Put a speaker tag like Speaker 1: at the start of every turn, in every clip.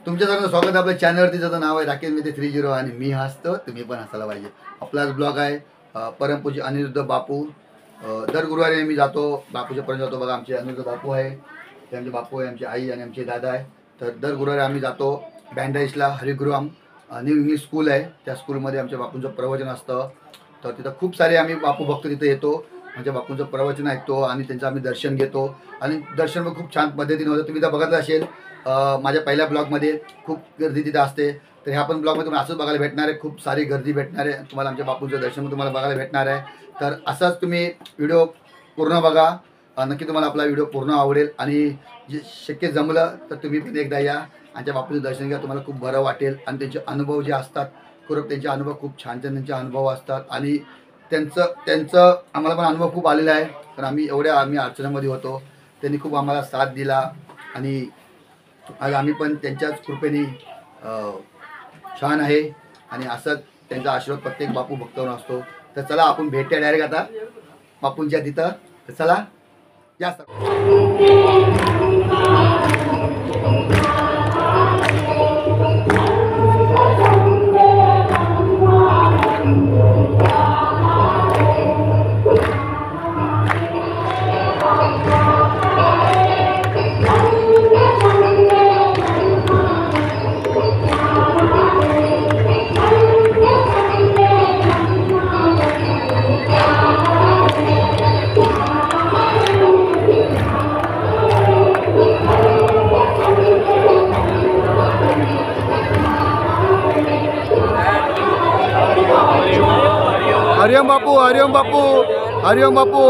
Speaker 1: तुमच्या सर्वांचं स्वागत आहे आपल्या चॅनलवरती. ज्याचं नाव आहे राकेश मेहते 30 आणि मी हसतो तुम्ही पण हसायला पाहिजे. आपलाच ब्लॉग आहे. परमपूज्य अनिरुद्ध बापू. दर गुरुवारी मी जातो बापूच्या पर्यंत जातो. बघा आमचे अनिरुद्ध बापू आहे, ते आमचे बापू आहे, आमची आई आणि आमचे दादा आहे. तर दर गुरुवारी आम्ही जातो बँडाईसला. हरिगुरुम न्यू इंग्लिश स्कूल आहे, त्या स्कूलमध्ये आमच्या बापूंचं प्रवचन असतं. तर तिथं खूप सारे आम्ही बापू भक्त तिथे येतो, आमच्या बापूंचं प्रवचन ऐकतो आणि त्यांचं आम्ही दर्शन घेतो. आणि दर्शन पण खूप छान पद्धतीने होतं. तुम्ही तर बघत असेल माझ्या पहिल्या ब्लॉगमध्ये खूप गर्दी तिथे असते. तर ह्या पण ब्लॉगमध्ये तुम्हाला असंच बघायला भेटणार आहे. खूप सारी गर्दी भेटणार आहे तुम्हाला. आमच्या बापूंचं दर्शन तुम्हाला बघायला भेटणार आहे. तर असाच तुम्ही व्हिडिओ पूर्ण बघा. नक्की तुम्हाला आपला व्हिडिओ पूर्ण आवडेल. आणि जे शक्य जमलं तर तुम्ही पण एकदा या, आमच्या बापूंचं दर्शन घ्या. तुम्हाला खूप बरं वाटेल. आणि त्यांचे अनुभव जे असतात खूप, त्यांचे अनुभव खूप छान छान त्यांचे अनुभव असतात. आणि त्यांचं आम्हाला पण अनुभव खूप आलेला आहे. तर आम्ही अडचणीमध्ये होतो, त्यांनी खूप आम्हाला साथ दिला. आणि आज आम्ही पण त्यांच्याच कृपेने छान आहे. आणि असंच त्यांचा आशीर्वाद प्रत्येक बापू भक्तावर असतो. तर चला आपण भेटूया डायरेक्ट आता बापूंच्या तिथं. तर चला या सर. हरिओम बापू, हरिओम बापू, हरिओम बापू.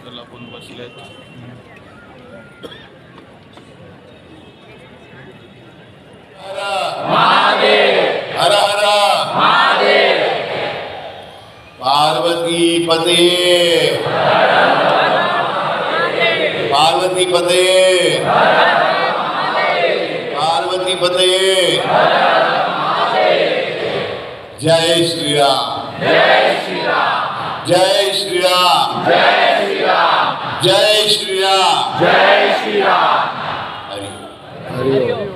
Speaker 2: त्याला पण बसलेत. हर हर महादेव. पार्वती पते, पार्वती पते, पार्वती पते. जय श्री राम, जय श्री राम, जय श्री राम, जय श्री राम, जय श्री राम, जय श्री राम. हरि हरि.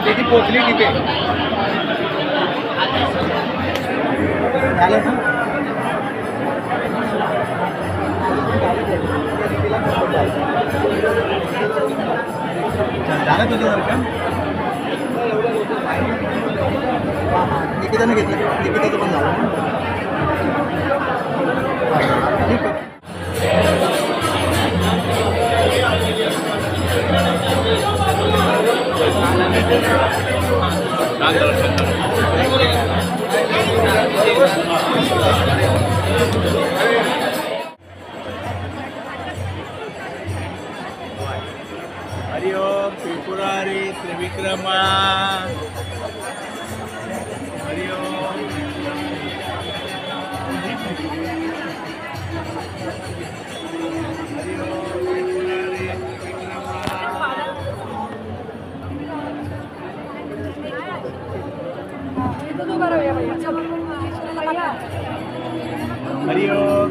Speaker 3: किती पोचली तिथे झालं तुझं दर्शन निकिताने घेतलं निकिताचं पण झालं ठीक आहे हरि ओम त्रिपुरारी त्रिविक्रमा हरि ओम हरि ओम त्रिपुरारी हरि ओम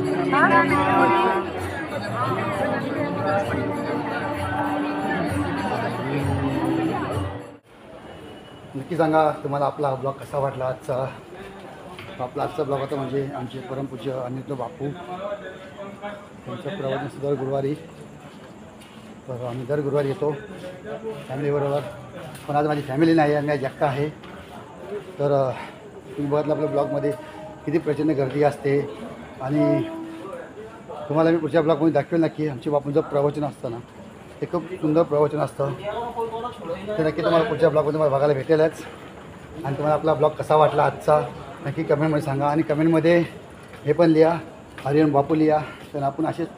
Speaker 1: नक्की सांगा तुम्हाला आपला ब्लॉग कसा वाटला आजचा. आपला आजचा ब्लॉग होता म्हणजे आमचे परमपूज्य अनिरुद्ध बापू त्यांचं प्रवचन दर गुरुवारी. तर आम्ही दर गुरुवारी येतो फॅमिलीबरोबर. पण आज माझी फॅमिली नाही आहे, मी आज एकटा आहे. तर तुम्ही बघितलं आपल्या ब्लॉगमध्ये किती प्रचंड गर्दी असते आणि तुम्हाला मी पुढच्या ब्लॉगमध्ये दाखवेल नक्की. आमच्या बापूंचं प्रवचन असतं ना, ते खूप सुंदर प्रवचन असतं. ते नक्की तुम्हाला पुढच्या ब्लॉगमध्ये मला बघायला भेटेलच. आणि तुम्हाला आपला ब्लॉग कसा वाटला आजचा नक्की कमेंटमध्ये सांगा. आणि कमेंटमध्ये हे पण लिहा, हरिओम बापू लिहा. तर आपण असेच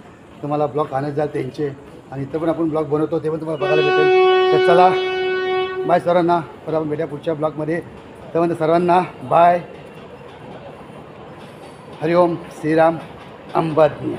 Speaker 1: तुम्हाला ब्लॉग आणत जाल त्यांचे. आणि इथं पण आपण ब्लॉग बनवतो, ते पण तुम्हाला बघायला भेटेल. तर चला बाय सर्वांना. परत आपण भेटूया पुढच्या ब्लॉगमध्ये. त्यामध्ये सर्वांना बाय. हरिओम श्रीराम अंबज्ञ.